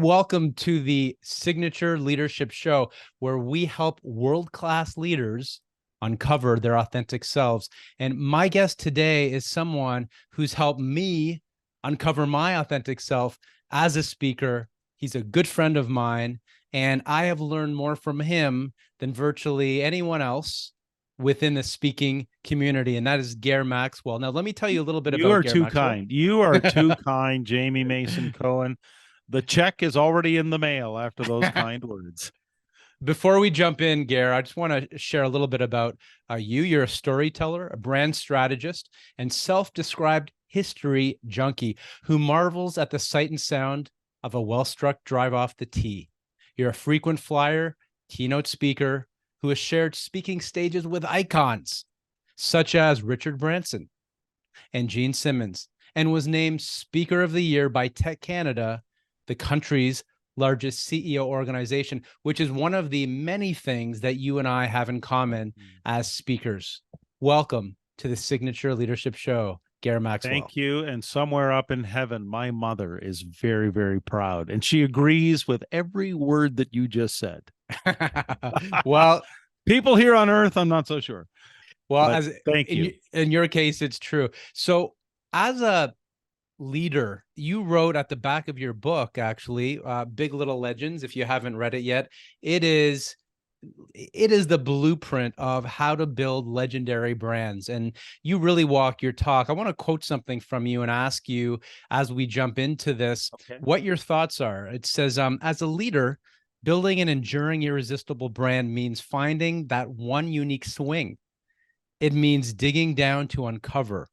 welcome to the Signature Leadership Show, where we help world-class leaders uncover their authentic selves. And my guest today is someone who's helped me uncover my authentic self as a speaker. He's a good friend of mine, and I have learned more from him than virtually anyone else within the speaking community, and that is Gair Maxwell. Now, let me tell you a little bit about Gair Maxwell. Kind. You are too kind, Jamie Mason Cohen. The check is already in the mail after those kind words. Before we jump in, Gair, I just want to share a little bit about you. You're a storyteller, a brand strategist, and self-described history junkie who marvels at the sight and sound of a well-struck drive off the tee. You're a frequent flyer, keynote speaker who has shared speaking stages with icons such as Richard Branson and Gene Simmons, and was named Speaker of the Year by Tech Canada, the country's largest CEO organization, which is one of the many things that you and I have in common as speakers. Welcome to the Signature Leadership Show, Gair Maxwell. Thank you. And somewhere up in heaven, my mother is very, very proud. And she agrees with every word that you just said. Well, people here on Earth, I'm not so sure. Well, thank you. In your case, it's true. So as a leader, you wrote at the back of your book, actually, Big Little Legends. If you haven't read it yet, it is the blueprint of how to build legendary brands. And you really walk your talk. I want to quote something from you and ask you, as we jump into this, what your thoughts are. It says, as a leader, building an enduring, irresistible brand means finding that one unique swing. It means digging down to uncover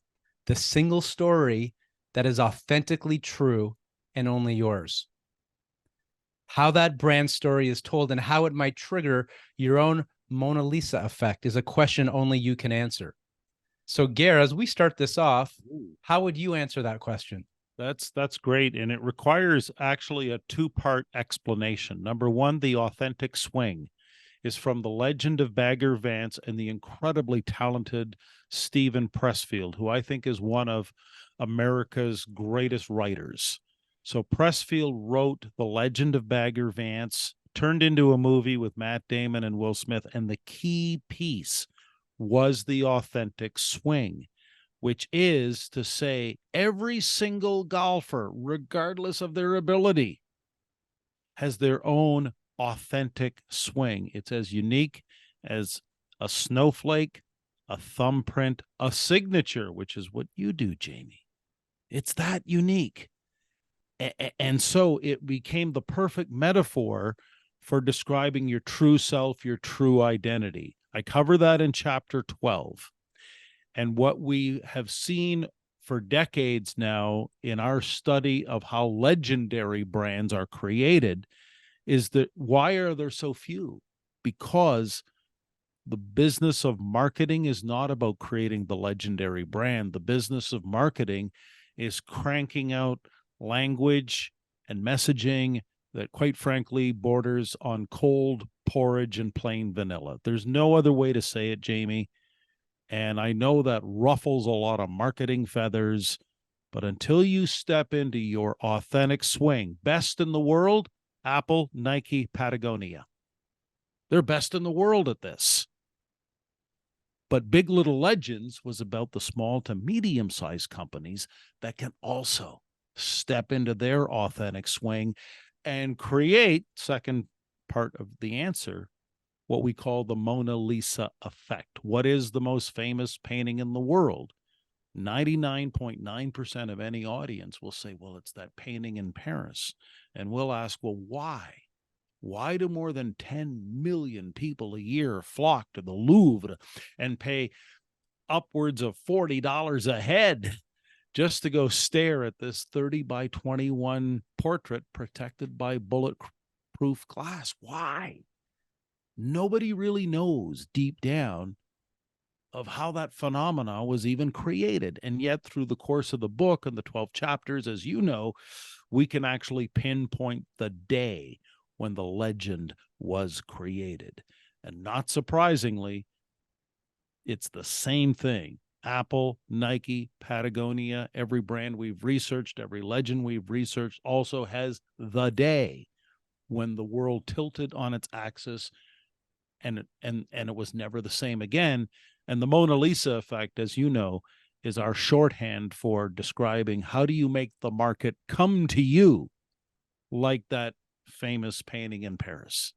the single story that is authentically true and only yours. How that brand story is told and how it might trigger your own Mona Lisa effect is a question only you can answer. So, Gair, as we start this off, how would you answer that question? That's great. And it requires actually a two-part explanation. Number one, the authentic swing is from the legend of Bagger Vance and the incredibly talented Steven Pressfield, who I think is one of America's greatest writers. So Pressfield wrote The Legend of Bagger Vance, turned into a movie with Matt Damon and Will Smith, and the key piece was the authentic swing, which is to say every single golfer, regardless of their ability, has their own authentic swing. It's as unique as a snowflake, a thumbprint, a signature, which is what you do, Jamie. It's that unique. And so it became the perfect metaphor for describing your true self, your true identity. I cover that in chapter 12. And what we have seen for decades now in our study of how legendary brands are created is that why are there so few? Because the business of marketing is not about creating the legendary brand. The business of marketing is cranking out language and messaging that, quite frankly, borders on cold porridge and plain vanilla. There's no other way to say it, Jamie. And I know that ruffles a lot of marketing feathers, but until you step into your authentic swing, best in the world, Apple, Nike, Patagonia. They're best in the world at this. But Big Little Legends was about the small to medium-sized companies that can also step into their authentic swing and create, second part of the answer, what we call the Mona Lisa effect. What is the most famous painting in the world? 99.9% of any audience will say, well, it's that painting in Paris. And we'll ask, well, why? Why do more than 10 million people a year flock to the Louvre and pay upwards of $40 a head just to go stare at this 30 by 21 portrait protected by bulletproof glass? Why? Nobody really knows deep down of how that phenomena was even created. And yet through the course of the book and the 12 chapters, as you know, we can actually pinpoint the day when the legend was created. And not surprisingly, it's the same thing Apple, Nike, Patagonia, every brand we've researched, every legend we've researched also has the day when the world tilted on its axis and it was never the same again. And the Mona Lisa effect, as you know, is our shorthand for describing how do you make the market come to you like that famous painting in Paris.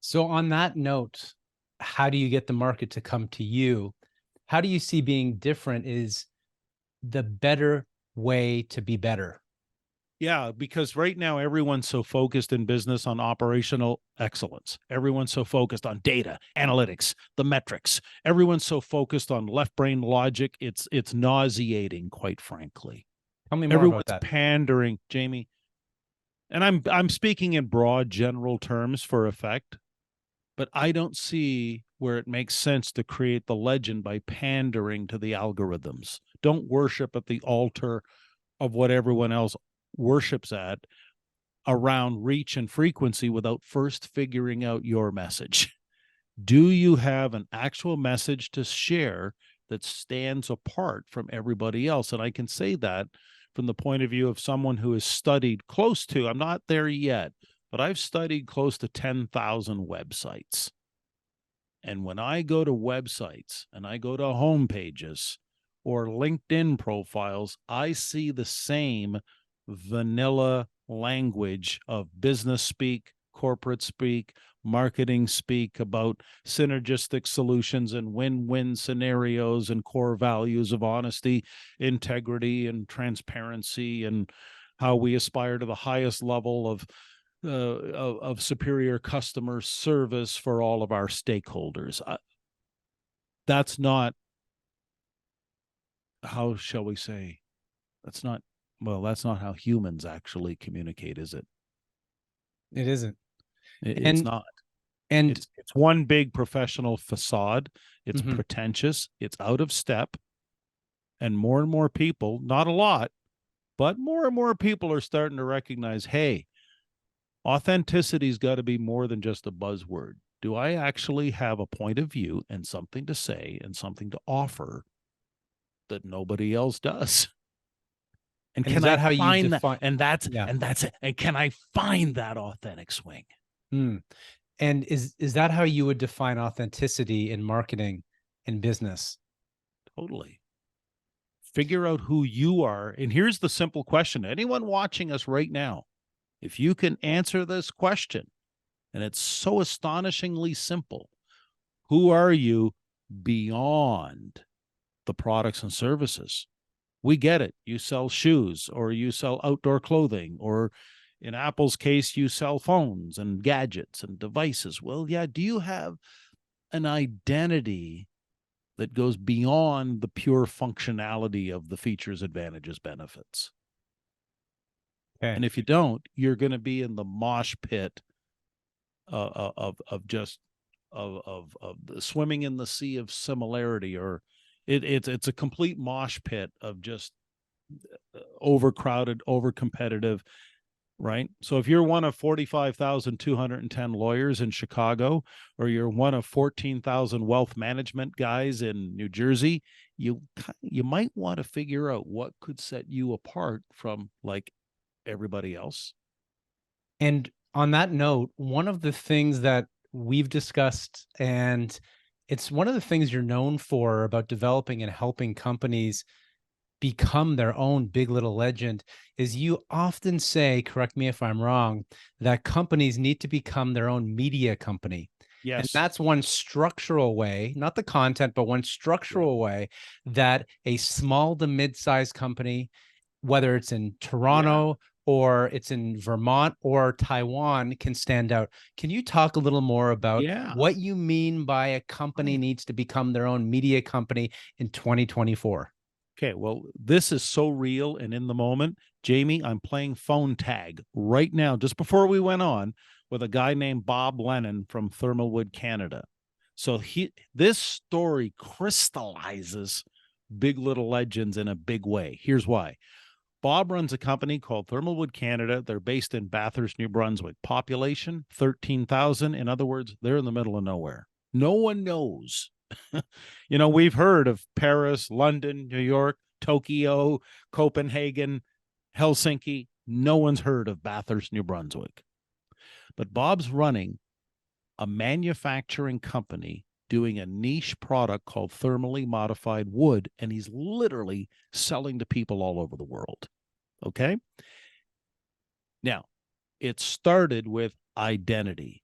So on that note, how do you get the market to come to you? How do you see being different is the better way to be better? Yeah, because right now everyone's so focused in business on operational excellence. Everyone's so focused on data, analytics, the metrics. Everyone's so focused on left brain logic. It's nauseating, quite frankly. Tell me more about Everyone's that. pandering, Jamie. And I'm speaking in broad general terms for effect, but I don't see where it makes sense to create the legend by pandering to the algorithms. Don't worship at the altar of what everyone else worships at around reach and frequency without first figuring out your message. Do you have an actual message to share that stands apart from everybody else? And I can say that from the point of view of someone who has studied close to, I'm not there yet, but I've studied close to 10,000 websites. And when I go to websites and I go to home pages or LinkedIn profiles, I see the same vanilla language of business speak, corporate speak, marketing speak about synergistic solutions and win-win scenarios and core values of honesty, integrity, and transparency, and how we aspire to the highest level of superior customer service for all of our stakeholders. That's not, how shall we say, that's not, well, that's not how humans actually communicate, is it? It isn't. It's And not. and It's one big professional facade. It's mhm. pretentious. It's out of step. And more people, not a lot, but more and more people are starting to recognize, hey, authenticity's got to be more than just a buzzword. Do I actually have a point of view and something to say and something to offer that nobody else does? And And is can I that how you find that? define? And Yeah. that's it. And can I find that authentic swing? Hmm. And is that how you would define authenticity in marketing and business? Totally. Figure out who you are. And here's the simple question. Anyone watching us right now, if you can answer this question, and it's so astonishingly simple, who are you beyond the products and services? We get it. You sell shoes or you sell outdoor clothing, or in Apple's case, you sell phones and gadgets and devices. Well, yeah. Do you have an identity that goes beyond the pure functionality of the features, advantages, benefits? Okay. And if you don't, you're going to be in the mosh pit of just of swimming in the sea of similarity, or it's a complete mosh pit of just overcrowded, over competitive, right? So if you're one of 45,210 lawyers in Chicago, or you're one of 14,000 wealth management guys in New Jersey, you might want to figure out what could set you apart from like everybody else. And on that note, one of the things that we've discussed, and it's one of the things you're known for about developing and helping companies become their own big little legend, is you often say, correct me if I'm wrong, that companies need to become their own media company. And Yes. that's one structural way, not the content, but one Yeah. structural way that a small to mid-sized company, whether it's in Yeah. Toronto or it's in Vermont or Taiwan, can stand out. Can you talk a little more about Yeah. what you mean by a company needs to become their own media company in 2024? Okay, well, this is so real and in the moment. Jamie, I'm playing phone tag right now, just before we went on, with a guy named Bob Lennon from Thermalwood, Canada. So this story crystallizes big little legends in a big way. Here's why. Bob runs a company called Thermalwood Canada. They're based in Bathurst, New Brunswick. Population 13,000. In other words, they're in the middle of nowhere. No one knows We've heard of Paris, London, New York, Tokyo, Copenhagen, Helsinki. No one's heard of Bathurst, New Brunswick. But Bob's running a manufacturing company doing a niche product called thermally modified wood, and he's literally selling to people all over the world. Okay? Now, it started with identity.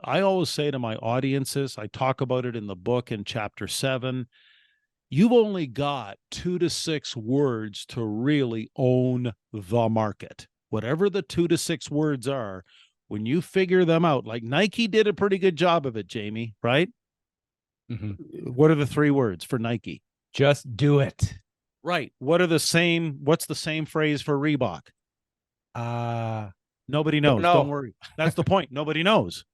I always say to my audiences, I talk about it in the book in chapter 7, you've only got 2 to 6 words to really own the market. Whatever the 2 to 6 words are, when you figure them out, like Nike did a pretty good job of it, Jamie, right? Mm-hmm. What are the 3 words for Nike? Just do it. Right. What's the same phrase for Reebok? Nobody knows. Don't worry. That's the point. Nobody knows,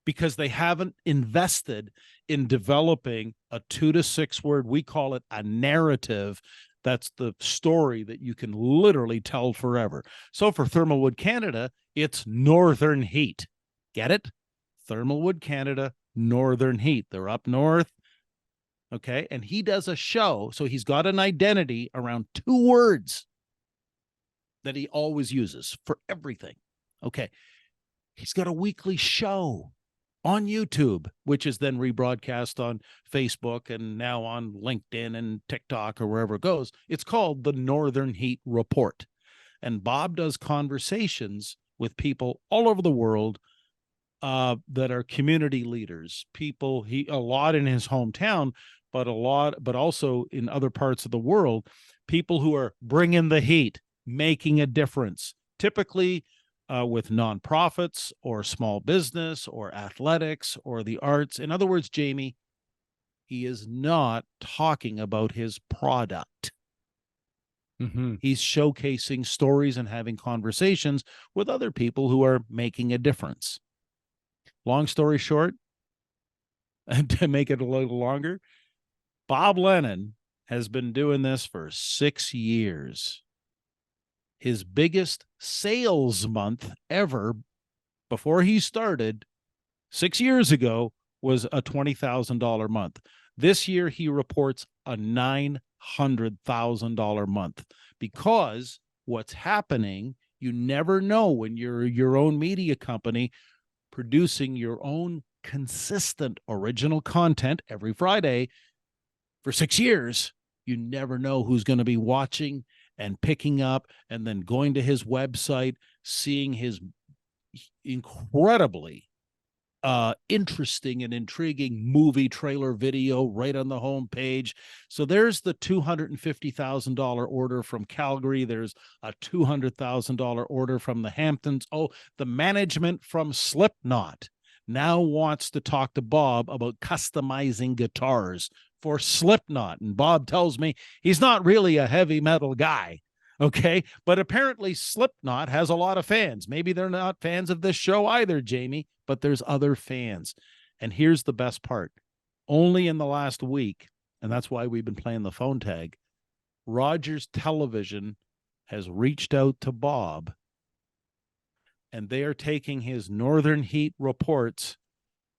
because they haven't invested in developing a 2 to 6 word, we call it a narrative. That's the story that you can literally tell forever. So for Thermalwood Canada, it's Northern Heat. Get it? Thermalwood Canada, Northern Heat. They're up north. Okay. And he does a show. So he's got an identity around 2 words that he always uses for everything. Okay. He's got a weekly show on YouTube, which is then rebroadcast on Facebook and now on LinkedIn and TikTok or wherever it goes. It's called the Northern Heat Report. And Bob does conversations with people all over the world that are community leaders, people a lot in his hometown, but also in other parts of the world, people who are bringing the heat, making a difference, typically with nonprofits or small business or athletics or the arts. In other words, Jamie, he is not talking about his product. Mm-hmm. He's showcasing stories and having conversations with other people who are making a difference. Long story short, and to make it a little longer, Bob Lennon has been doing this for 6 years. His biggest sales month ever before he started 6 years ago was a $20,000 month. This year, he reports a $900,000 month, because what's happening, you never know when you're your own media company producing your own consistent original content every Friday for 6 years. You never know who's going to be watching and picking up and then going to his website, seeing his incredibly interesting and intriguing movie trailer video right on the home page. So there's the $250,000 order from Calgary. There's a $200,000 order from the Hamptons. Oh, the management from Slipknot now wants to talk to Bob about customizing guitars for Slipknot. And Bob tells me he's not really a heavy metal guy. Okay. But apparently Slipknot has a lot of fans. Maybe they're not fans of this show either, Jamie, but there's other fans. And here's the best part. Only in the last week, and that's why we've been playing the phone tag, Rogers Television has reached out to Bob, and they are taking his Northern Heat reports,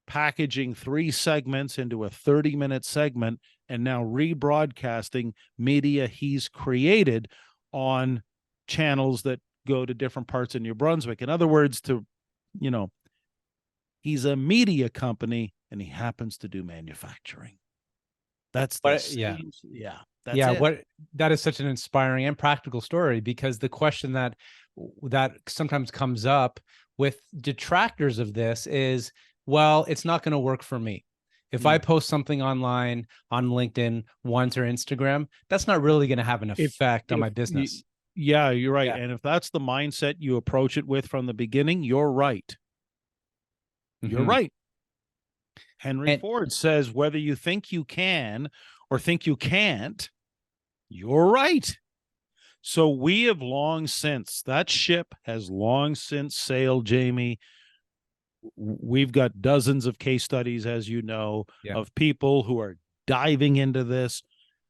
packaging 3 segments into a 30-minute segment, and now rebroadcasting media he's created on channels that go to different parts of New Brunswick. In other words, he's a media company and he happens to do manufacturing. That's the yeah. That's yeah, it. That is such an inspiring and practical story, because the question that sometimes comes up with detractors of this is, well, it's not going to work for me. If I post something online on LinkedIn once or Instagram, that's not really going to have an effect on my business. Yeah, you're right. Yeah. And if that's the mindset you approach it with from the beginning, you're right. You're right. Henry Ford says, whether you think you can or think you can't, you're right. So we have long since, that ship has long since sailed, Jamie. We've got dozens of case studies, as you know, of people who are diving into this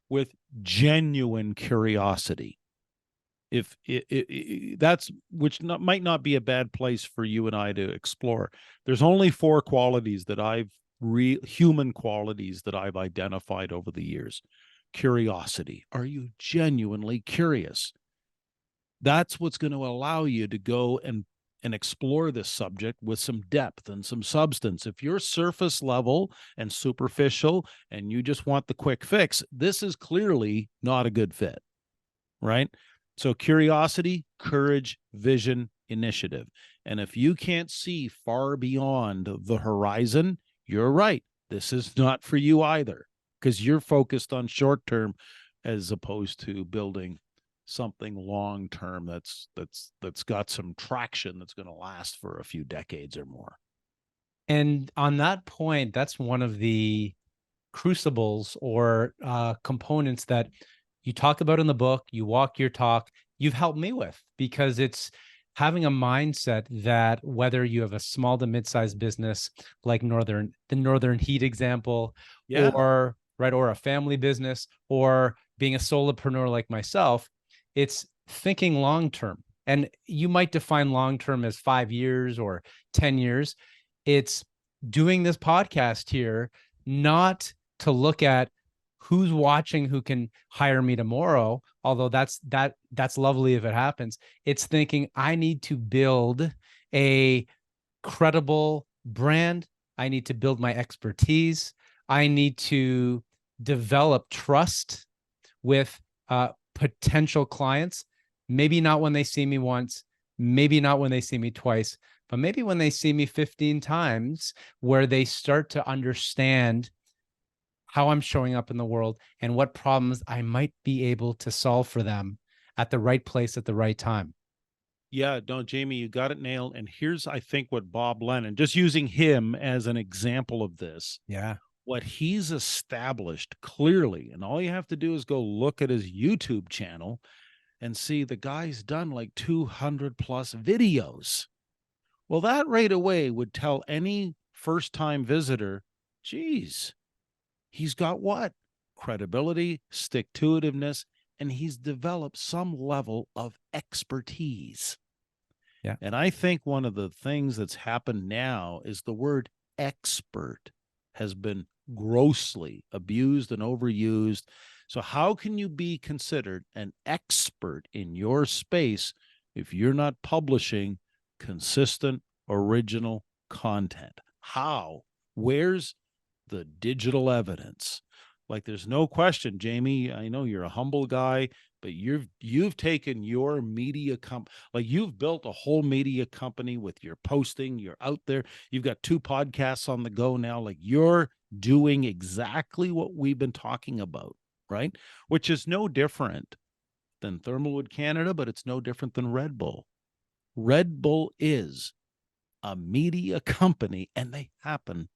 with genuine curiosity. If that's, which might not be a bad place for you and I to explore. There's only 4 qualities that I've real human qualities that I've identified over the years. Curiosity. Are you genuinely curious? That's what's going to allow you to go and explore this subject with some depth and some substance. If you're surface level and superficial and you just want the quick fix, this is clearly not a good fit, right? So curiosity, courage, vision, initiative. And if you can't see far beyond the horizon, you're right. This is not for you either, because you're focused on short term as opposed to building something long term that's got some traction that's going to last for a few decades or more. And on that point, that's one of the crucibles or components that you talk about in the book, you walk your talk, you've helped me with, because it's having a mindset that whether you have a small to mid-sized business like the Northern Heat example, Yeah. or a family business, or being a solopreneur like myself, it's thinking long term. And you might define long term as 5 years or 10 years. It's doing this podcast here, not to look at who's watching, who can hire me tomorrow, although that's lovely if it happens. It's thinking I need to build a credible brand. I need to build my expertise. I need to develop trust with potential clients. Maybe not when they see me once, maybe not when they see me twice, but maybe when they see me 15 times, where they start to understand how I'm showing up in the world and what problems I might be able to solve for them at the right place at the right time. Yeah, no, Jamie, you got it nailed. And here's, I think, what Bob Lennon, just using him as an example of this, Yeah. what he's established clearly, and all you have to do is go look at his YouTube channel and see the guy's done like 200 plus videos. Well, that right away would tell any first time visitor, geez, he's got what? Credibility, stick to itiveness, and he's developed some level of expertise. Yeah. And I think one of the things that's happened now is the word expert has been grossly abused and overused. So, how can you be considered an expert in your space if you're not publishing consistent, original content? How? Where's the digital evidence? Like, there's no question, Jamie. I know you're a humble guy, but you've taken your media like you've built a whole media company with your posting. You're out there. You've got 2 podcasts on the go now. Like, you're doing exactly what we've been talking about, right? Which is no different than Thermalwood Canada, but it's no different than Red Bull. Red Bull is a media company, and they happen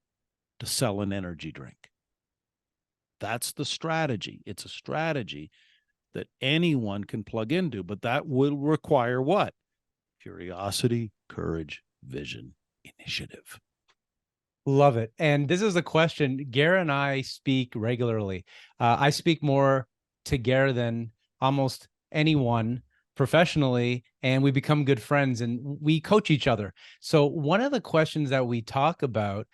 to sell an energy drink. That's the strategy. It's a strategy that anyone can plug into, but that will require what? Curiosity, courage, vision, initiative. Love it. And this is a question. Gair and I speak regularly. I speak more to Gair than almost anyone professionally, and we become good friends and we coach each other. So one of the questions that we talk about,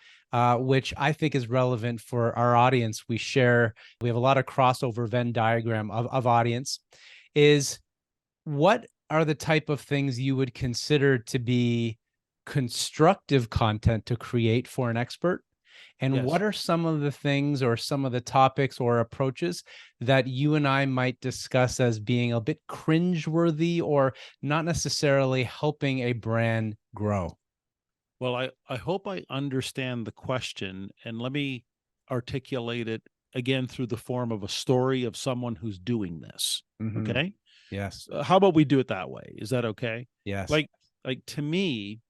which I think is relevant for our audience, we have a lot of crossover Venn diagram of audience, is what are the type of things you would consider to be constructive content to create for an expert? And what Yes. are some of the things or some of the topics or approaches that you and I might discuss as being a bit cringeworthy or not necessarily helping a brand grow? Well, I hope I understand the question, and let me articulate it again through the form of a story of someone who's doing this. Mm-hmm. Okay. Yes. How about we do it that way? Is that okay? Yes. Like, to me,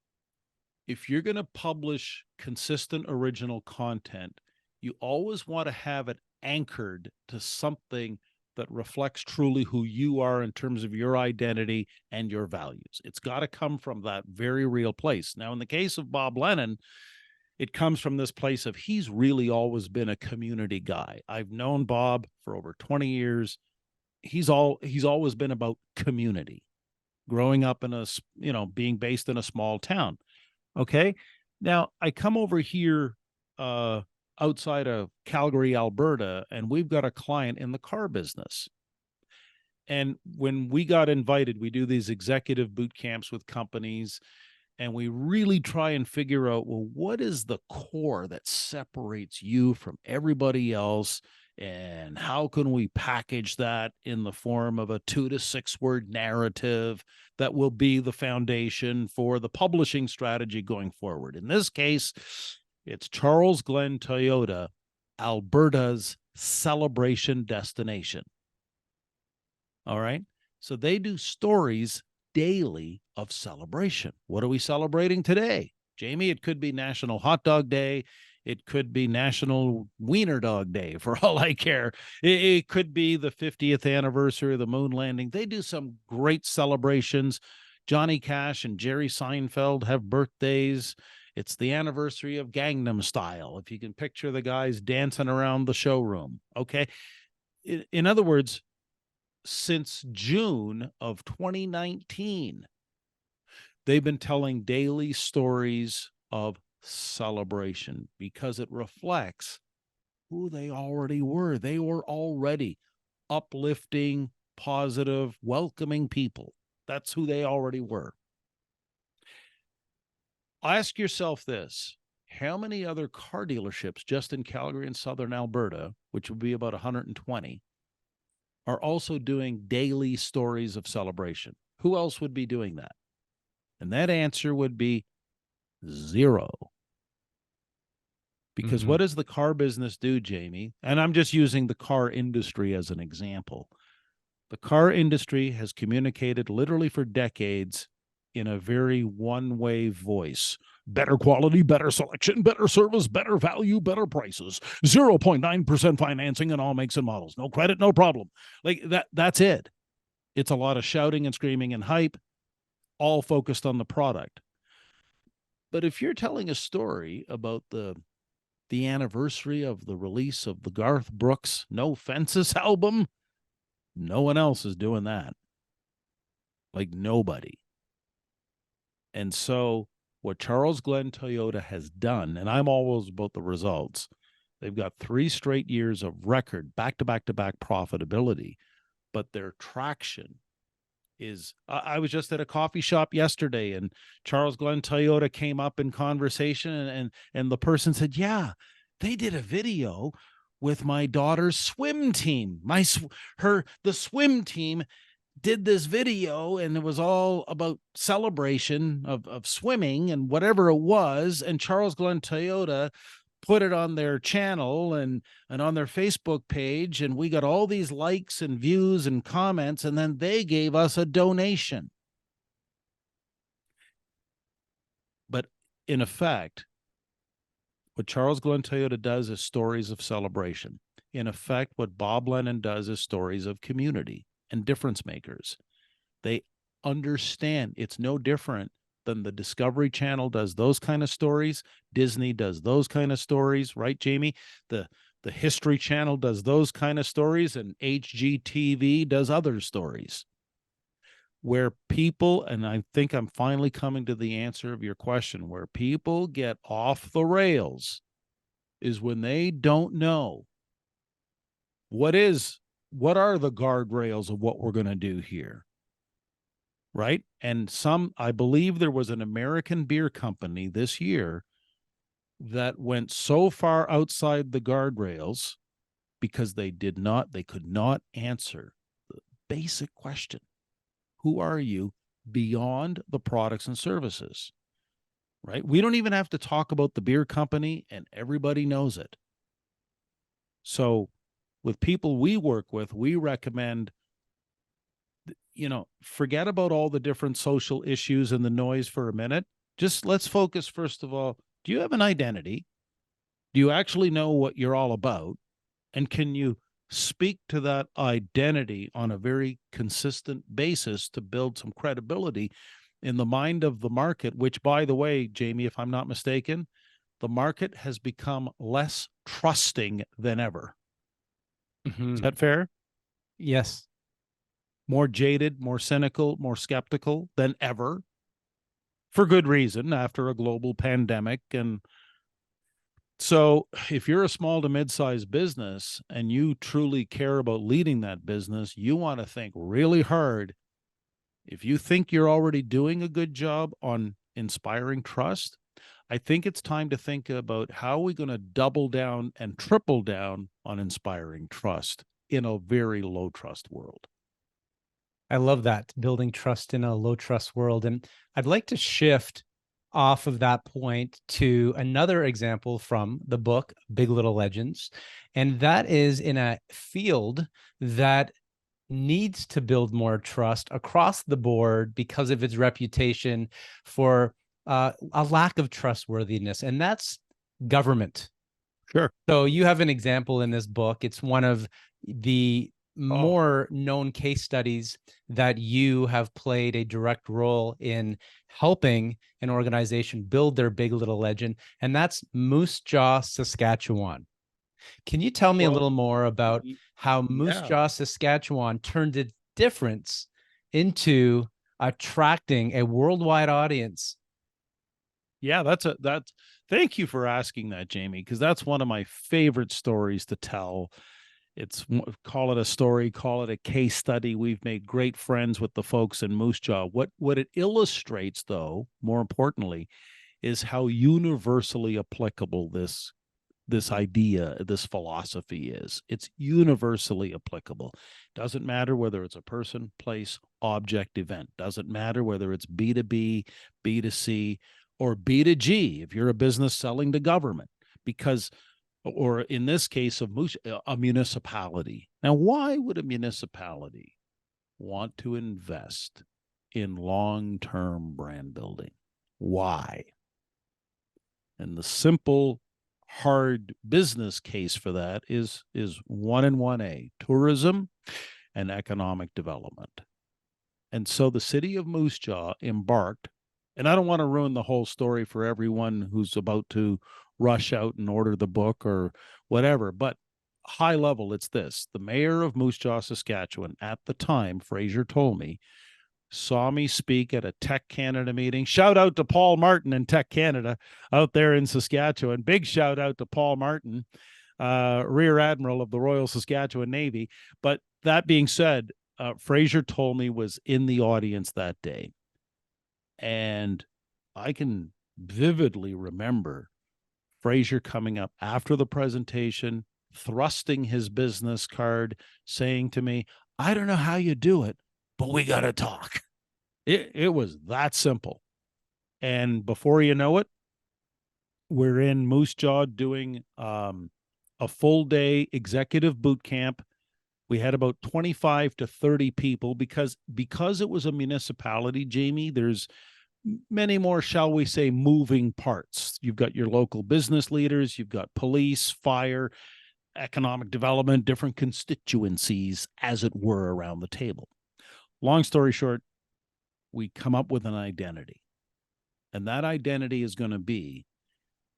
if you're going to publish consistent original content, you always want to have it anchored to something that reflects truly who you are in terms of your identity and your values. It's got to come from that very real place. Now, in the case of Bob Lennon, it comes from this place of he's really always been a community guy. I've known Bob for over 20 years. He's always been about community, growing up in being based in a small town. Okay. Now I come over here outside of Calgary, Alberta, and we've got a client in the car business. And when we got invited, we do these executive boot camps with companies, and we really try and figure out, well, what is the core that separates you from everybody else? And how can we package that in the form of a 2 to 6 word narrative that will be the foundation for the publishing strategy going forward? In this case, it's Charles Glen Toyota, Alberta's celebration destination. All right. So they do stories daily of celebration. What are we celebrating today? Jamie, it could be National Hot Dog Day. It could be National Wiener Dog Day, for all I care. It could be the 50th anniversary of the moon landing. They do some great celebrations. Johnny Cash and Jerry Seinfeld have birthdays. It's the anniversary of Gangnam Style, if you can picture the guys dancing around the showroom. Okay. In other words, since June of 2019, they've been telling daily stories of celebration because it reflects who they already were. They were already uplifting, positive, welcoming people. That's who they already were. Ask yourself this: how many other car dealerships just in Calgary and Southern Alberta, which would be about 120, are also doing daily stories of celebration? Who else would be doing that? And that answer would be 0. Because what does the car business do, Jamie? And I'm just using the car industry as an example. The car industry has communicated literally for decades in a very one-way voice. Better quality, better selection, better service, better value, better prices. 0.9% financing in all makes and models. No credit, no problem. Like that's it. It's a lot of shouting and screaming and hype, all focused on the product. But if you're telling a story about the anniversary of the release of the Garth Brooks No Fences album, no one else is doing that. Like nobody. And so what Charles Glen Toyota has done, and I'm always about the results, they've got 3 straight years of record back-to-back-to-back profitability, but their traction is, I was just at a coffee shop yesterday, and Charles Glen Toyota came up in conversation, and the person said, yeah, they did a video with my daughter's swim team. The swim team did this video, and it was all about celebration of swimming and whatever it was. And Charles Glen Toyota put it on their channel and on their Facebook page, and we got all these likes and views and comments, and then they gave us a donation. But in effect, what Charles Glen Toyota does is stories of celebration. In effect, what Bob Lennon does is stories of community and difference makers. They understand it's no different than the Discovery Channel does those kind of stories. Disney does those kind of stories, right, Jamie? The History Channel does those kind of stories, and HGTV does other stories. Where people, and I think I'm finally coming to the answer of your question, where people get off the rails is when they don't know what are the guardrails of what we're going to do here, right? And I believe there was an American beer company this year that went so far outside the guardrails because they could not answer the basic question: who are you beyond the products and services, right? We don't even have to talk about the beer company, and everybody knows it. So with people we work with, we recommend, forget about all the different social issues and the noise for a minute. Just let's focus, first of all, do you have an identity? Do you actually know what you're all about? And can you speak to that identity on a very consistent basis to build some credibility in the mind of the market, which, by the way, Jamie, if I'm not mistaken, the market has become less trusting than ever. Is that fair? Yes. More jaded, more cynical, more skeptical than ever, for good reason, after a global pandemic. And So if you're a small to mid-sized business and you truly care about leading that business, you want to think really hard. If you think you're already doing a good job on inspiring trust, I think it's time to think about how are we going to double down and triple down on inspiring trust in a very low trust world. I love that, building trust in a low trust world. And I'd like to shift off of that point to another example from the book, Big Little Legends. And that is in a field that needs to build more trust across the board because of its reputation for a lack of trustworthiness. And that's government. Sure. So you have an example in this book. It's one of the Oh, more known case studies that you have played a direct role in helping an organization build their big little legend, and that's Moose Jaw, Saskatchewan. Can you tell me a well, little more about how Moose yeah. Jaw, Saskatchewan turned its difference into attracting a worldwide audience? Yeah, that's thank you for asking that, Jamie, because that's one of my favorite stories to tell. Call it a story, call it a case study. We've made great friends with the folks in Moose Jaw. What it illustrates, though, more importantly, is how universally applicable this idea, this philosophy is. It's universally applicable. Doesn't matter whether it's a person, place, object, event. Doesn't matter whether it's B2B, B2C, or B2G if you're a business selling to government, because, or in this case of a municipality. Now, why would a municipality want to invest in long-term brand building? Why? And the simple hard business case for that is one and one A, tourism and economic development. And so the city of Moose Jaw embarked, and I don't want to ruin the whole story for everyone who's about to rush out and order the book or whatever, but high level, it's this. The mayor of Moose Jaw, Saskatchewan, at the time, Fraser told me, saw me speak at a Tech Canada meeting. Shout out to Paul Martin in Tech Canada out there in Saskatchewan. Big shout out to Paul Martin, Rear Admiral of the Royal Saskatchewan Navy. But that being said, Fraser told me was in the audience that day. And I can vividly remember Fraser coming up after the presentation, thrusting his business card, saying to me, I don't know how you do it, but we got to talk. It was that simple. And before you know it, we're in Moose Jaw doing a full day executive boot camp. We had about 25 to 30 people because it was a municipality, Jamie, there's many more, shall we say, moving parts. You've got your local business leaders, you've got police, fire, economic development, different constituencies, as it were, around the table. Long story short, we come up with an identity. And that identity is going to be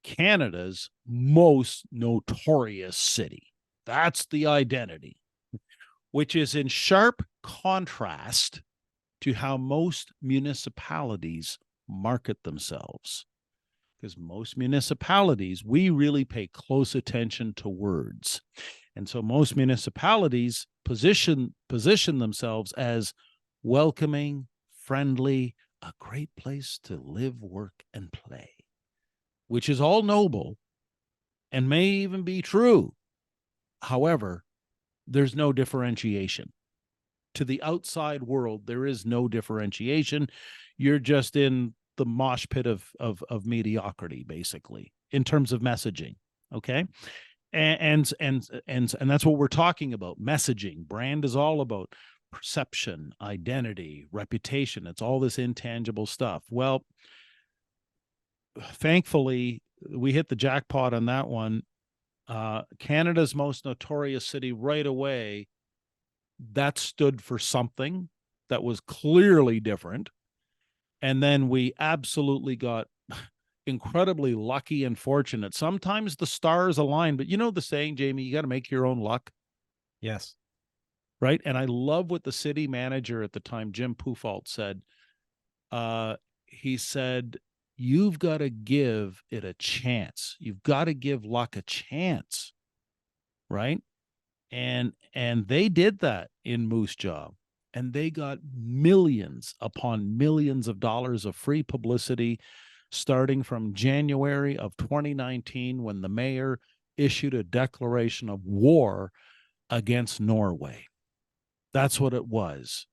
Canada's most notorious city. That's the identity, which is in sharp contrast to how most municipalities market themselves. Because most municipalities, we really pay close attention to words. And so most municipalities position themselves as welcoming, friendly, a great place to live, work, and play, which is all noble and may even be true. However, there's no differentiation. To the outside world, there is no differentiation. You're just in the mosh pit of mediocrity, basically, in terms of messaging. Okay. And that's what we're talking about. Messaging. Brand is all about perception, identity, reputation. It's all this intangible stuff. Well, thankfully, we hit the jackpot on that one. Canada's most notorious city right away, that stood for something that was clearly different. And then we absolutely got incredibly lucky and fortunate. Sometimes the stars align, but you know the saying, Jamie, you got to make your own luck. Yes. Right. And I love what the city manager at the time, Jim Pufalt, said. He said, you've got to give it a chance. You've got to give luck a chance, right? And they did that in Moose Jaw, and they got millions upon millions of dollars of free publicity starting from January of 2019 when the mayor issued a declaration of war against Norway. That's what it was.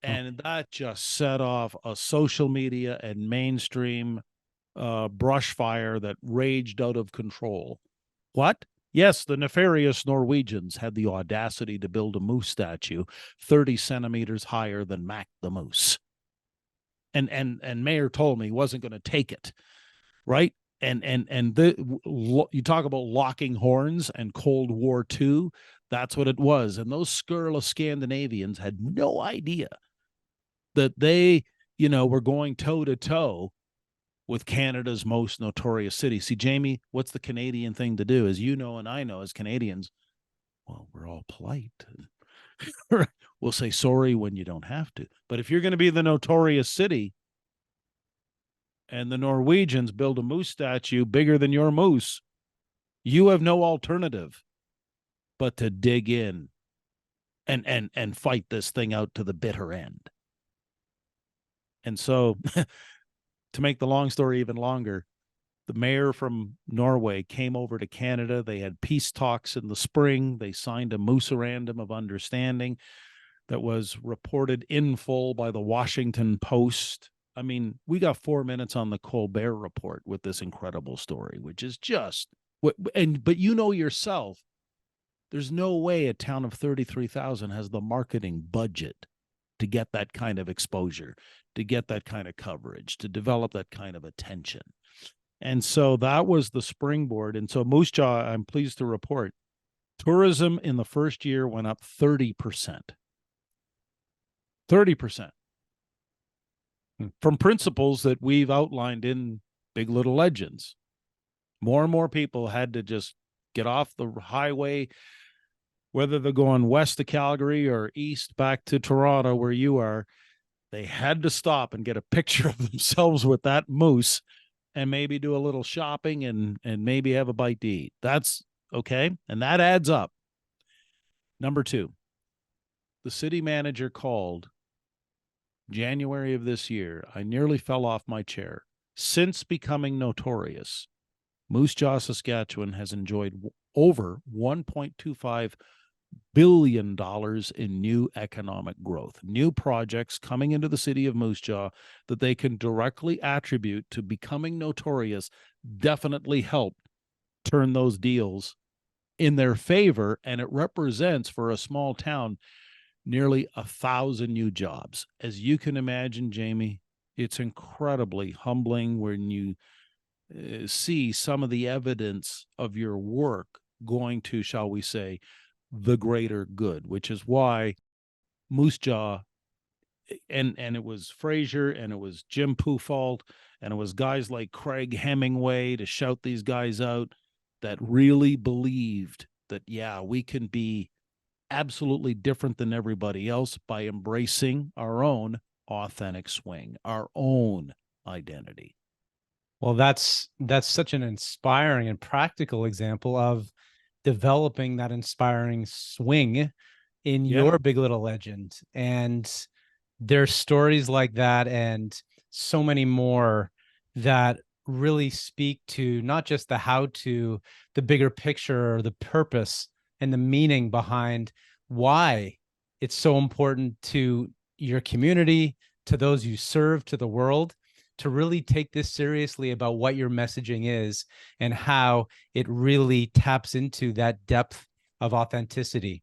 And that just set off a social media and mainstream brush fire that raged out of control. What? Yes, the nefarious Norwegians had the audacity to build a moose statue 30 centimeters higher than Mac the moose. And Mayor told me he wasn't going to take it, right? You talk about locking horns and Cold War II. That's what it was. And those scurrilous Scandinavians had no idea that they, were going toe to toe with Canada's most notorious city. See, Jamie, what's the Canadian thing to do? As you know, and I know as Canadians, well, we're all polite. We'll say sorry when you don't have to. But if you're going to be the notorious city and the Norwegians build a moose statue bigger than your moose, you have no alternative but to dig in and fight this thing out to the bitter end. And so to make the long story even longer, the mayor from Norway came over to Canada. They had peace talks in the spring. They signed a memorandum of understanding that was reported in full by the Washington Post. I mean, we got 4 minutes on the Colbert Report with this incredible story, which is just but you know yourself, there's no way a town of 33,000 has the marketing budget to get that kind of exposure, to get that kind of coverage, to develop that kind of attention. And so that was the springboard. And so Moose Jaw, I'm pleased to report, tourism in the first year went up 30%. 30%. From principles that we've outlined in Big Little Legends. More and more people had to just get off the highway, whether they're going west to Calgary or east back to Toronto where you are. They had to stop and get a picture of themselves with that moose and maybe do a little shopping and maybe have a bite to eat. That's okay. And that adds up. Number 2, the city manager called January of this year. I nearly fell off my chair. Since becoming notorious, Moose Jaw, Saskatchewan has enjoyed over $1.25 billion in new economic growth, new projects coming into the city of Moose Jaw that they can directly attribute to becoming notorious, definitely helped turn those deals in their favor. And it represents, for a small town, nearly 1,000 new jobs. As you can imagine, Jamie, it's incredibly humbling when you see some of the evidence of your work going to, shall we say, the greater good, which is why Moose Jaw, and it was Fraser and it was Jim Pufalt and it was guys like Craig Hemingway to shout these guys out that really believed that, yeah, we can be absolutely different than everybody else by embracing our own authentic swing, our own identity. Well, that's such an inspiring and practical example of developing that inspiring swing in your Big Little Legend. And there's stories like that and so many more that really speak to not just the how to, the bigger picture, or the purpose and the meaning behind why it's so important to your community, to those you serve, to the world, to really take this seriously about what your messaging is and how it really taps into that depth of authenticity.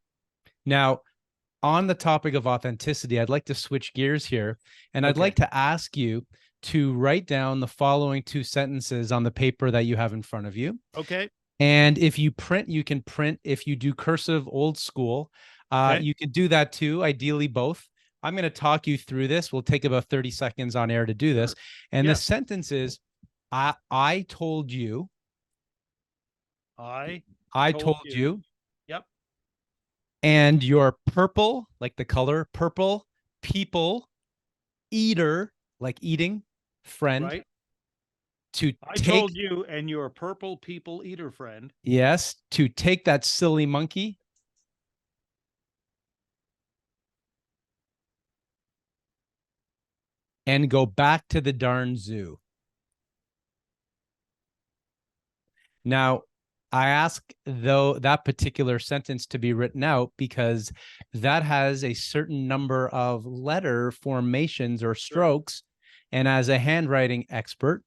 Now, on the topic of authenticity, I'd like to switch gears here, and I'd like to ask you to write down the following 2 sentences on the paper that you have in front of you. Okay. And if you print, you can print. If you do cursive old school, you can do that too, ideally both. I'm going to talk you through this. We'll take about 30 seconds on air to do this. And the sentence is, I told you. I told you. Yep. And your purple, like the color purple, people, eater, like eating, friend, Right. to I take, told you and your purple people eater friend. yes, to take that silly monkey and go back to the darn zoo. Now, I ask though that particular sentence to be written out because that has a certain number of letter formations or strokes. And as a handwriting expert,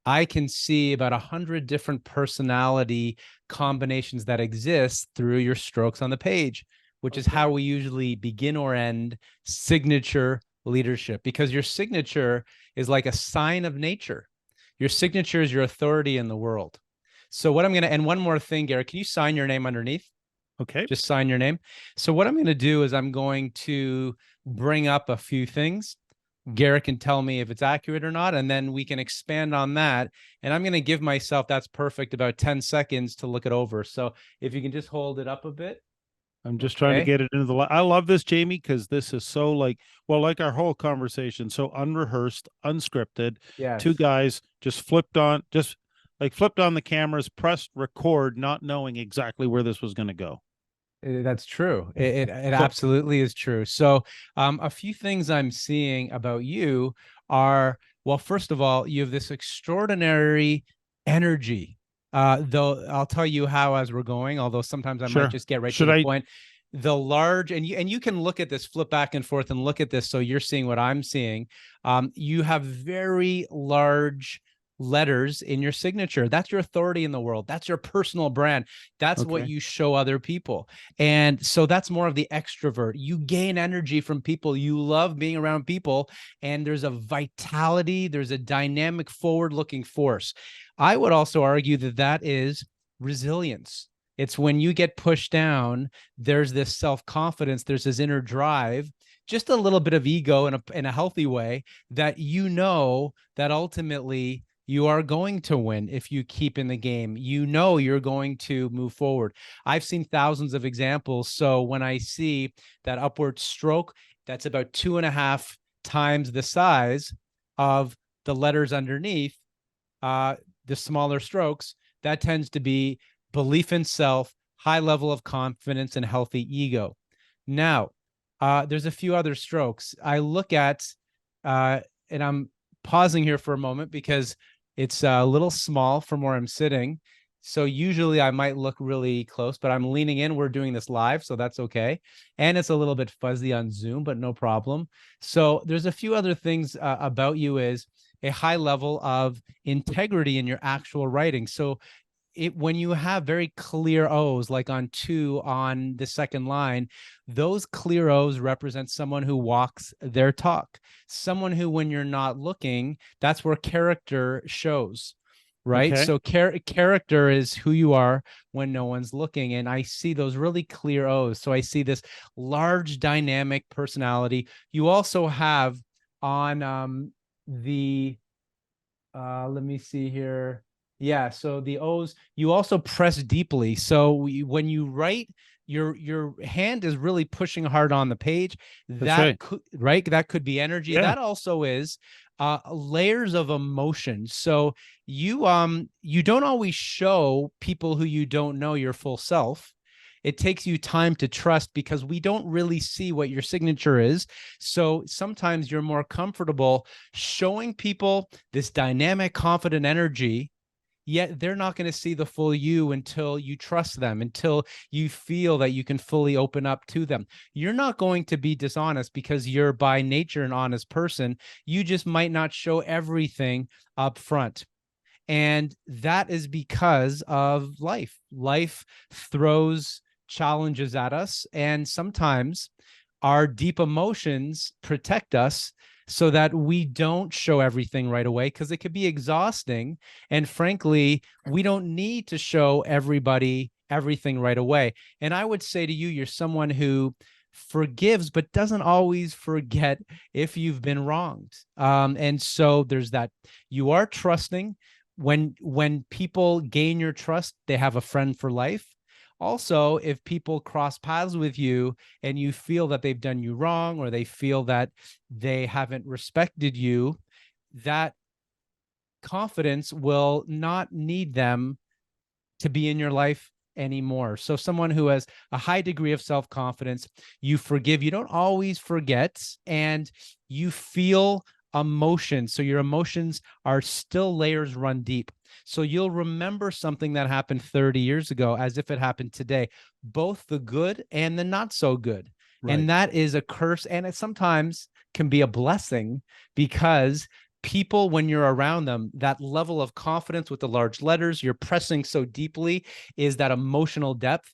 I can see about 100 different personality combinations that exist through your strokes on the page, which is how we usually begin or end signature leadership, because your signature is like a sign of nature. Your signature is your authority in the world. So what I'm going to, and one more thing, Garrett, can you sign your name underneath? Okay. Just sign your name. So what I'm going to do is I'm going to bring up a few things. Garrett can tell me if it's accurate or not, and then we can expand on that. And I'm going to give myself, that's perfect, about 10 seconds to look it over. So if you can just hold it up a bit. I'm just trying to get it into the. I love this, Jamie, because this is so like our whole conversation, so unrehearsed, unscripted. Yes. Two guys just flipped on the cameras, pressed record, not knowing exactly where this was going to go. That's true. It So absolutely is true. So, a few things I'm seeing about you are, well, first of all, you have this extraordinary energy. Though I'll tell you how as we're going, although sometimes I might sure. just get right to Should the I? point. The large, and you can look at this, flip back and forth and look at this, so you're seeing what I'm seeing. You have very large letters in your signature. That's your authority in the world. That's your personal brand. That's what Okay. you show other people. And so that's more of the extrovert. You gain energy from people. You love being around people. And there's a vitality, there's a dynamic, forward looking force. I would also argue that that is resilience. It's when you get pushed down, there's this self confidence, there's this inner drive, just a little bit of ego in a healthy way, that you know that ultimately you are going to win if you keep in the game. You know you're going to move forward. I've seen thousands of examples. So when I see that upward stroke, that's about 2.5 times the size of the letters underneath, the smaller strokes, that tends to be belief in self, high level of confidence, and healthy ego. Now, there's a few other strokes. I look at, and I'm pausing here for a moment because it's a little small from where I'm sitting. So usually I might look really close, but I'm leaning in. We're doing this live, so that's okay. And it's a little bit fuzzy on Zoom, but no problem. So there's a few other things about you is a high level of integrity in your actual writing. So when you have very clear O's, like on 2 on the second line, those clear O's represent someone who walks their talk, someone who, when you're not looking, that's where character shows. Right. Okay. So character is who you are when no one's looking. And I see those really clear O's. So I see this large dynamic personality. You also have on the let me see here. Yeah, so the O's, you also press deeply. So when you write, your hand is really pushing hard on the page. That's That right. could, right, that could be energy. Yeah. That also is layers of emotion. So you don't always show people who you don't know your full self. It takes you time to trust because we don't really see what your signature is. So sometimes you're more comfortable showing people this dynamic, confident energy, yet they're not going to see the full you until you trust them, until you feel that you can fully open up to them. You're not going to be dishonest because you're by nature an honest person. You just might not show everything up front. And that is because of life. Life throws challenges at us. And sometimes our deep emotions protect us so that we don't show everything right away because it could be exhausting. And frankly, we don't need to show everybody everything right away. And I would say to you, you're someone who forgives but doesn't always forget if you've been wronged. And so there's that. You are trusting. When people gain your trust, they have a friend for life. Also, if people cross paths with you and you feel that they've done you wrong or they feel that they haven't respected you, that confidence will not need them to be in your life anymore. So someone who has a high degree of self-confidence, you forgive, you don't always forget, and you feel emotion. So your emotions are still layers run deep. So you'll remember something that happened 30 years ago as if it happened today, both the good and the not so good. Right. And that is a curse. And it sometimes can be a blessing, because people, when you're around them, that level of confidence with the large letters, you're pressing so deeply, is that emotional depth.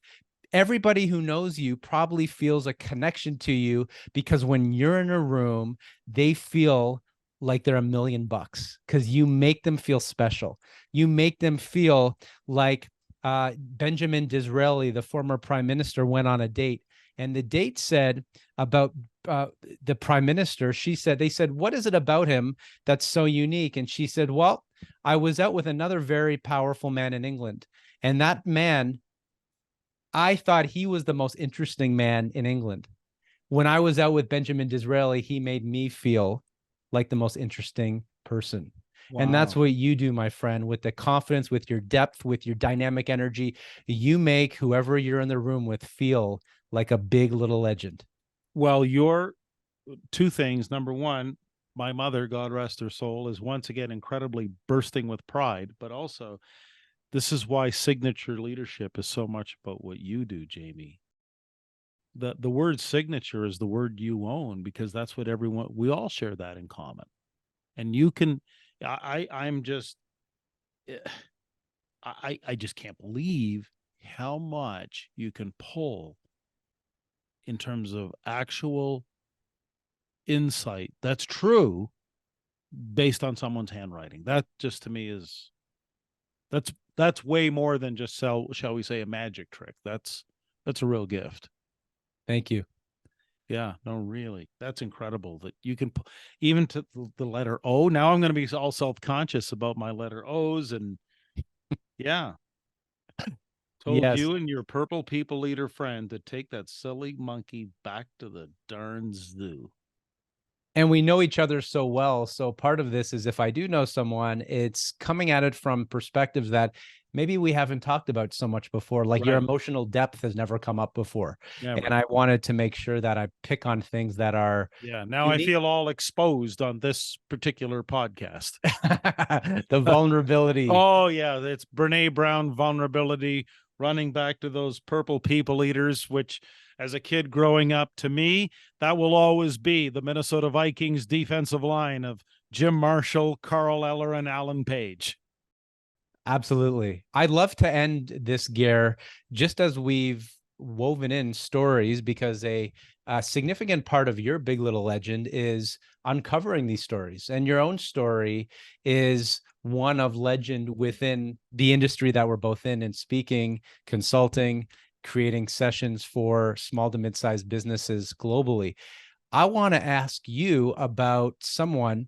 Everybody who knows you probably feels a connection to you, because when you're in a room, they feel like they're $1,000,000, because you make them feel special. You make them feel like Benjamin Disraeli, the former prime minister, went on a date, and the date said about the prime minister. They said, "What is it about him that's so unique?" And she said, "Well, I was out with another very powerful man in England, and that man, I thought he was the most interesting man in England. When I was out with Benjamin Disraeli, he made me feel like the most interesting person." And that's Wow. what you do, my friend, with the confidence, with your depth, with your dynamic energy. You make whoever you're in the room with feel like a big little legend. Well, your two things. Number one, my mother, God rest her soul, is once again incredibly bursting with pride, but also this is why signature leadership is so much about what you do, Jamie. The word signature is the word you own, because that's what everyone, we all share that in common. And you can, I'm just, eh, I just can't believe how much you can pull in terms of actual insight that's true based on someone's handwriting. That just to me is, that's way more than just shall we say, a magic trick. That's a real gift. Thank you. Yeah, no, really. That's incredible that you can even to the letter O. Now I'm going to be all self-conscious about my letter O's. And yeah, told Yes. you and your purple people leader friend to take that silly monkey back to the darn zoo. And we know each other so well. So part of this is, if I do know someone, it's coming at it from perspectives that maybe we haven't talked about so much before. Like your Right. emotional depth has never come up before. And Never. I wanted to make sure that I pick on things that are Yeah. Now I unique. feel all exposed on this particular podcast. The vulnerability. Oh, yeah. It's Brene Brown vulnerability, running back to those purple people eaters, which as a kid growing up, to me, that will always be the Minnesota Vikings defensive line of Jim Marshall, Carl Eller, and Alan Page. Absolutely. I'd love to end this, Gair, just as we've woven in stories, because a significant part of your big little legend is uncovering these stories. And your own story is one of legend within the industry that we're both in speaking, consulting, creating sessions for small to mid-sized businesses globally. I want to ask you about someone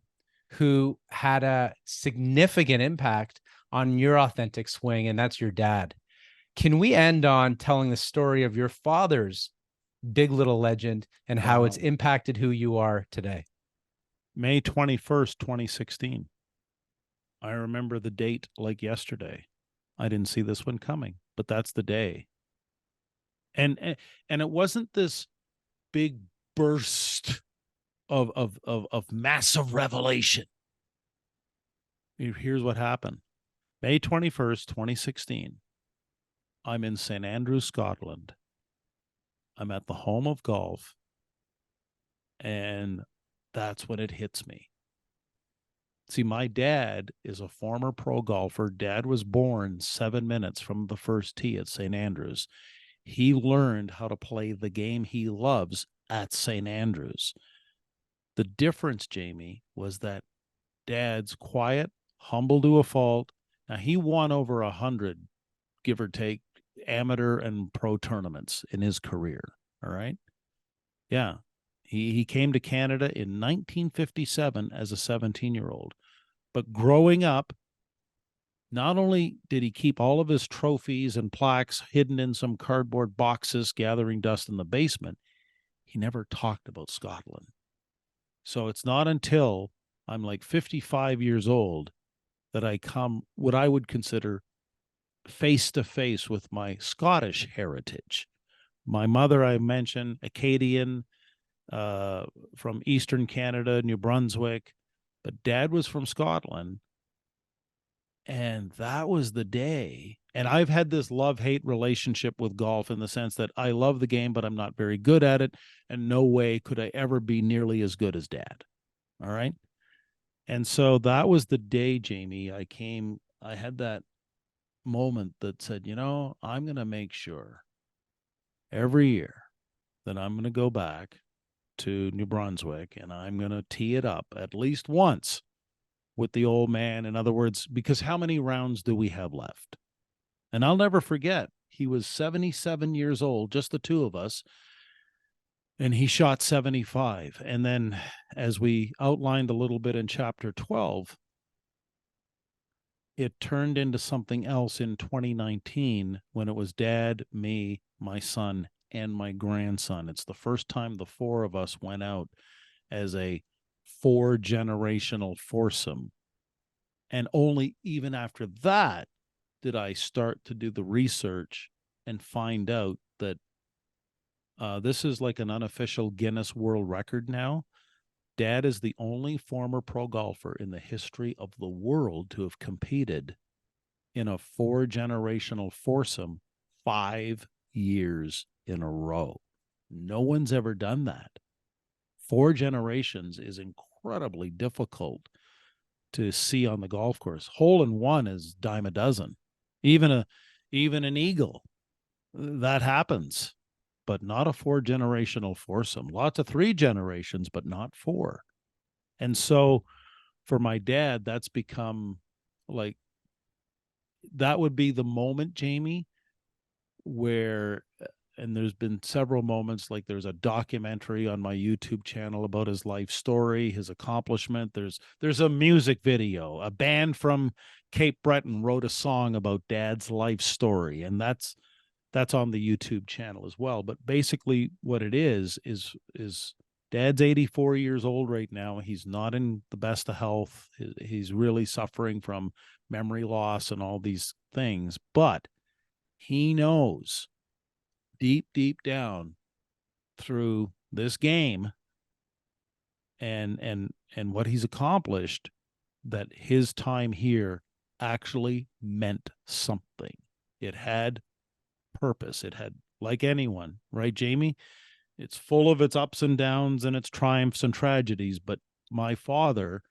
who had a significant impact on your authentic swing, and that's your dad. Can we end on telling the story of your father's big little legend and how it's Wow. impacted who you are today? May 21st, 2016. I remember the date like yesterday. I didn't see this one coming, but that's the day. And it wasn't this big burst of massive revelation. Here's what happened. May 21st, 2016. I'm in St. Andrews, Scotland. I'm at the home of golf. And that's when it hits me. See, my dad is a former pro golfer. Dad was born 7 minutes from the first tee at St. Andrews. He learned how to play the game he loves at St. Andrews. The difference, Jamie, was that Dad's quiet, humble to a fault. Now, he won over 100, give or take, amateur and pro tournaments in his career. All right. Yeah. He came to Canada in 1957 as a 17-year-old. But growing up, not only did he keep all of his trophies and plaques hidden in some cardboard boxes gathering dust in the basement, he never talked about Scotland. So it's not until I'm like 55 years old that I come what I would consider face to face with my Scottish heritage. My mother, I mentioned, Acadian, from Eastern Canada, New Brunswick, but Dad was from Scotland. And that was the day. And I've had this love hate relationship with golf in the sense that I love the game, but I'm not very good at it. And no way could I ever be nearly as good as Dad. All right. And so that was the day, Jamie, I had that moment that said, I'm going to make sure every year that I'm going to go back to New Brunswick and I'm going to tee it up at least once with the old man. In other words, because how many rounds do we have left? And I'll never forget, he was 77 years old, just the two of us, and he shot 75. And then, as we outlined a little bit in chapter 12, it turned into something else in 2019 when it was Dad, me, my son, and my grandson. It's the first time the four of us went out as a four generational foursome. And only even after that did I start to do the research and find out that this is like an unofficial Guinness World Record now. Dad is the only former pro golfer in the history of the world to have competed in a four generational foursome 5 years in a row. No one's ever done that. 4 generations is incredibly difficult to see on the golf course. Hole in one is dime a dozen. Even an eagle, that happens, but not a 4 generational foursome. Lots of 3 generations, but not 4. And so for my dad, that's become like, that would be the moment, Jamie, where, and there's been several moments, like there's a documentary on my YouTube channel about his life story, his accomplishment. There's a music video. A band from Cape Breton wrote a song about Dad's life story, and that's on the YouTube channel as well. But basically what it is Dad's 84 years old right now. He's not in the best of health. He's really suffering from memory loss and all these things, but he knows deep, deep down through this game and what he's accomplished that his time here actually meant something. It had purpose. It had, like anyone, right, Jamie? It's full of its ups and downs and its triumphs and tragedies. But my father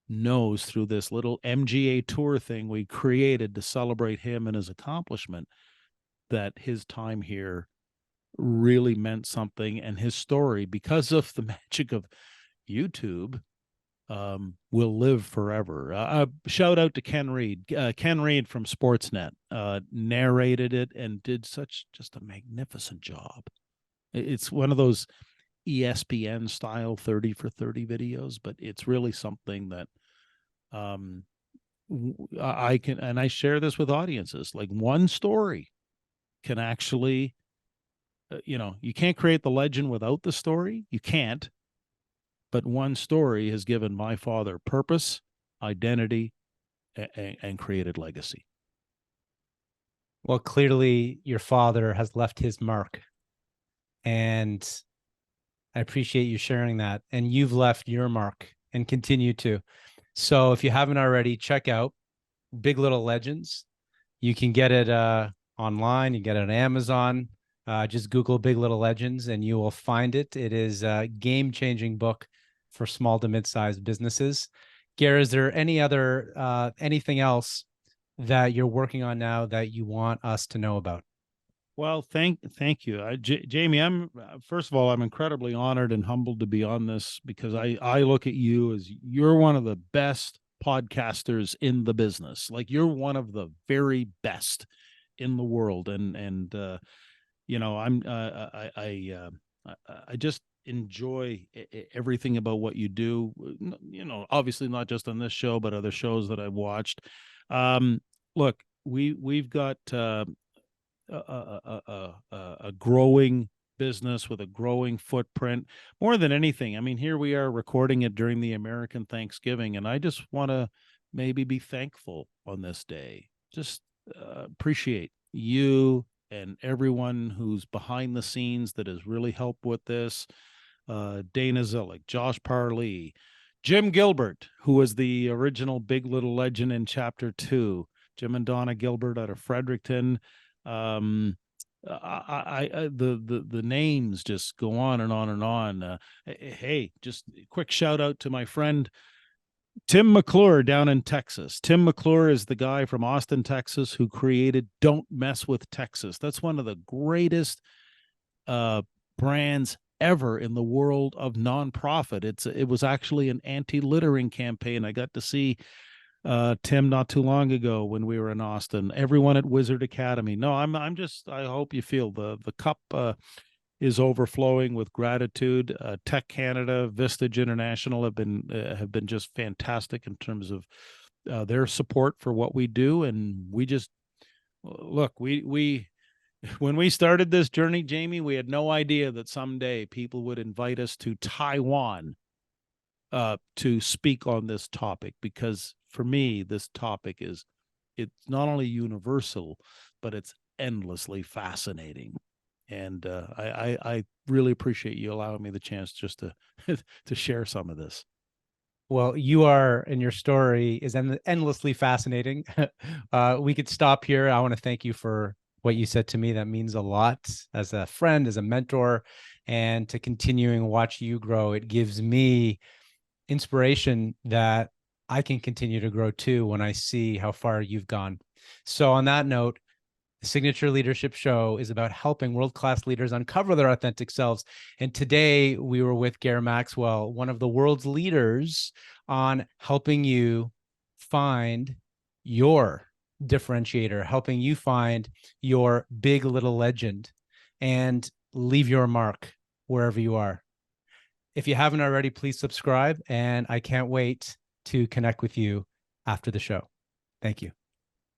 knows through this little MGA tour thing we created to celebrate him and his accomplishment that his time here really meant something. And his story, because of the magic of YouTube, will live forever. Shout out to Ken Reed. Ken Reed from Sportsnet narrated it and did just a magnificent job. It's one of those ESPN style 30 for 30 videos, but it's really something that I can, and I share this with audiences, like one story can actually, you can't create the legend without the story. You can't. But one story has given my father purpose, identity, and created legacy. Well, clearly your father has left his mark, and I appreciate you sharing that. And you've left your mark and continue to. So if you haven't already, check out Big Little Legends. You can get it online. You get it on Amazon. Just Google Big Little Legends and you will find it. It is a game-changing book for small to mid-sized businesses. Gair, is there anything else that you're working on now that you want us to know about? Well, thank you, Jamie. First of all, I'm incredibly honored and humbled to be on this because I look at you as you're one of the best podcasters in the business. Like you're one of the very best in the world, and I just enjoy everything about what you do. Obviously not just on this show, but other shows that I've watched. Look, we've got a growing business with a growing footprint. More than anything, I mean, here we are recording it during the American Thanksgiving, and I just want to maybe be thankful on this day. Just appreciate you and everyone who's behind the scenes that has really helped with this. Dana Zillick, Josh Parley, Jim Gilbert, who was the original Big Little Legend in Chapter 2, Jim and Donna Gilbert out of Fredericton. The names just go on and on and on. Hey, just a quick shout out to my friend Tim McClure down in Texas. Tim McClure is the guy from Austin, Texas, who created Don't Mess with Texas. That's one of the greatest brands ever in the world of nonprofit. It was actually an anti-littering campaign. I got to see Tim not too long ago when we were in Austin. Everyone at Wizard Academy. No, I hope you feel the cup is overflowing with gratitude. Tech Canada, Vistage International have been just fantastic in terms of their support for what we do. And we just look, we when we started this journey, Jamie, we had no idea that someday people would invite us to Taiwan to speak on this topic, because for me, this topic it's not only universal, but it's endlessly fascinating. And I really appreciate you allowing me the chance just to to share some of this. Well, you are, and your story is endlessly fascinating. We could stop here. I want to thank you for what you said to me. That means a lot as a friend, as a mentor, and to continuing watch you grow. It gives me inspiration that I can continue to grow too when I see how far you've gone. So on that note, the Signature Leadership Show is about helping world-class leaders uncover their authentic selves. And today we were with Gair Maxwell, one of the world's leaders, on helping you find your differentiator, helping you find your big little legend and leave your mark wherever you are. If you haven't already, please subscribe. And I can't wait to connect with you after the show. Thank you.